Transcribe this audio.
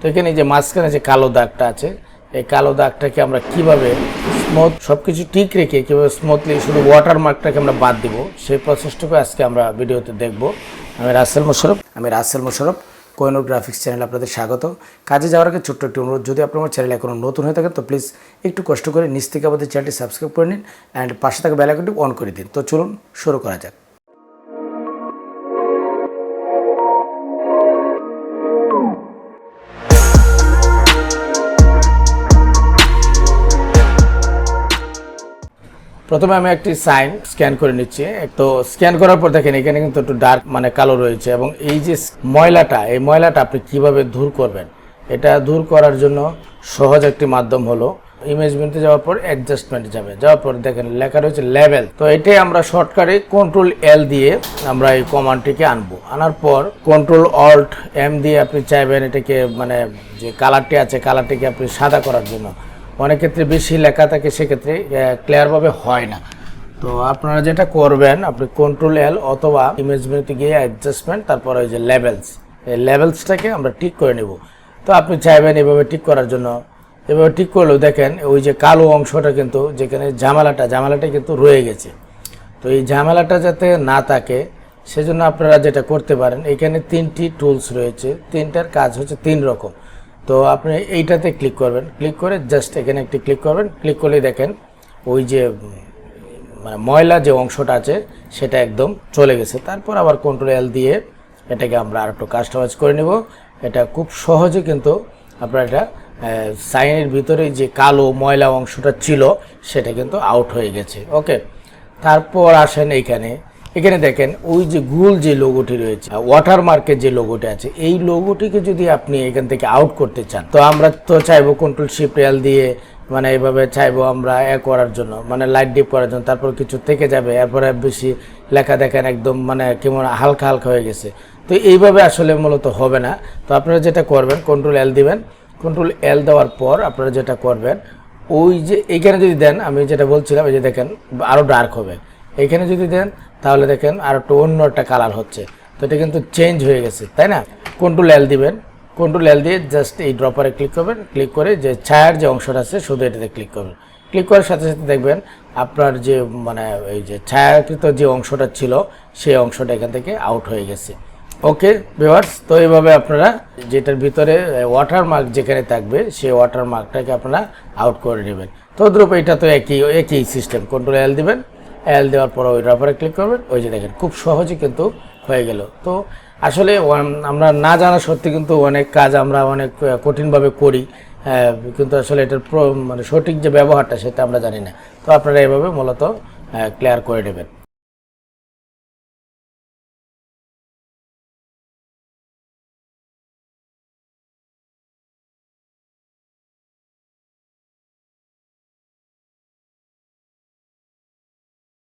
তো এখানে যে মাঝখানে যে কালো দাগটা আছে, এই কালো দাগটাকে আমরা কিভাবে স্মুথ সবকিছু ঠিক রেখে কীভাবে স্মুথলি শুধু ওয়াটারমার্কটাকে আমরা বাদ দিব, সেই প্রসেসটুকু আজকে আমরা ভিডিওতে দেখব। আমি রাসেল মোশাররফ কোহিনুর গ্রাফিক্স চ্যানেলে আপনাদের স্বাগত। কাজে যাওয়ার আগে ছোট্ট একটি অনুরোধ, যদি আপনি আমার চ্যানেলে এখনও নতুন হয়ে থাকেন তো প্লিজ একটু কষ্ট করে নিচ থেকে আমাদের চ্যানেলটি সাবস্ক্রাইব করে নিন অ্যান্ড পাশে থাকা বেল আইকনটি অন করে দিন। তো চলুন শুরু করা যাক। প্রথমে আমি একটি সাইন স্ক্যান করে নিচ্ছি। তো স্ক্যান করার পর দেখেন এখানে কিন্তু একটু ডার্ক কালো রয়েছে, এবং এই যে এই ময়লাটা আপনি কিভাবে দূর করবেন, এটা দূর করার জন্য সহজ একটি মাধ্যম হলো ইমেজ মেনুতে যাওয়ার পর অ্যাডজাস্টমেন্টে যাওয়ার পর দেখেন লেখা রয়েছে লেভেল। তো এটাই আমরা শর্টকাটে Ctrl+L দিয়ে আমরা এই কমান্ডটিকে আনার পর Ctrl+Alt+M দিয়ে আপনি চাইবেন এটাকে যে কালারটি আছে কালারটিকে আপনি সাদা করার জন্য। অনেক ক্ষেত্রে বেশি লেখা থাকে, সেক্ষেত্রে ক্লিয়ারভাবে হয় না। তো আপনারা যেটা করবেন, আপনি Ctrl+L অথবা ইমেজ মেনুতে গিয়ে অ্যাডজাস্টমেন্ট, তারপর ওই যে লেভেলস, এই লেভেলসটাকে আমরা ঠিক করে নেব। তো আপনি চাইবেন এভাবে ঠিক করার জন্য, এভাবে ঠিক করলেও দেখেন ওই যে কালো অংশটা কিন্তু যেখানে ঝামেলাটা কিন্তু রয়ে গেছে। তো এই ঝামেলাটা যাতে না থাকে সেজন্য আপনারা যেটা করতে পারেন, এখানে 3টি টুলস রয়েছে, 3টার কাজ হচ্ছে 3 রকম। তো আপনি এইটাতে ক্লিক করবেন, ক্লিক করে জাস্ট এখানে একটি ক্লিক করবেন। ক্লিক করলে দেখেন ওই যে ময়লা যে অংশটা আছে সেটা একদম চলে গেছে। তারপর আবার Ctrl+L দিয়ে এটাকে আমরা আর একটু কাস্টমাইজ করে নেব। এটা খুব সহজে কিন্তু আপনার এটা সাইনের ভিতরে যে কালো ময়লা অংশটা ছিল সেটা কিন্তু আউট হয়ে গেছে। ওকে, তারপর আসেন এখানে দেখেন ওই যে গুল যে লোগোটি রয়েছে, ওয়াটারমার্কের যে লোগোটি আছে, এই লোগোটিকে যদি আপনি এখান থেকে আউট করতে চান, তো আমরা তো চাইবো Ctrl+Shift+L দিয়ে এইভাবে চাইবো আমরা করার জন্য, লাইট ডিপ করার জন্য। তারপর কিছু থেকে যাবে, এরপরে বেশি লেখা দেখেন একদম কেমন হালকা হয়ে গেছে। তো এইভাবে আসলে মূলত হবে না। তো আপনারা যেটা করবেন Ctrl+L দিবেন। Ctrl+L দেওয়ার পর আপনারা যেটা করবেন, ওই যে এইখানে যদি দেন, আমি যেটা বলছিলাম, এই যে দেখেন আরও ডার্ক হবে। এইখানে যদি দেন তাহলে দেখেন আর একটু অন্য একটা কালার হচ্ছে। তো এটা কিন্তু চেঞ্জ হয়ে গেছে, তাই না? Ctrl+L দিবেন। Ctrl+L দিয়ে জাস্ট এই ড্রপারে ক্লিক করবেন। ক্লিক করে যে ছায়ার যে অংশটা আছে শুধু এটাতে ক্লিক করবেন। ক্লিক করার সাথে সাথে দেখবেন আপনার যে এই যে ছায়াকৃত যে অংশটা ছিল সেই অংশটা এখান থেকে আউট হয়ে গেছে। ওকে ভিউয়ার্স, তো এইভাবে আপনারা যেটার ভিতরে ওয়াটারমার্ক যেখানে থাকবে সেই ওয়াটারমার্কটাকে আপনারা আউট করে নেবেন। তো দ্রুপ এটা তো একই সিস্টেম। Ctrl+L দিবেন, L দেওয়ার পর ওই ড্রপারে ক্লিক করবেন। ওই যে দেখেন খুব সহজে কিন্তু হয়ে গেল। তো আসলে আমরা না জানা সত্যি কিন্তু অনেক কাজ আমরা অনেক কঠিনভাবে করি, কিন্তু আসলে এটার সঠিক যে ব্যবহারটা সেটা আমরা জানি না। তো আপনারা এভাবে মূলত ক্লিয়ার করে নেবেন।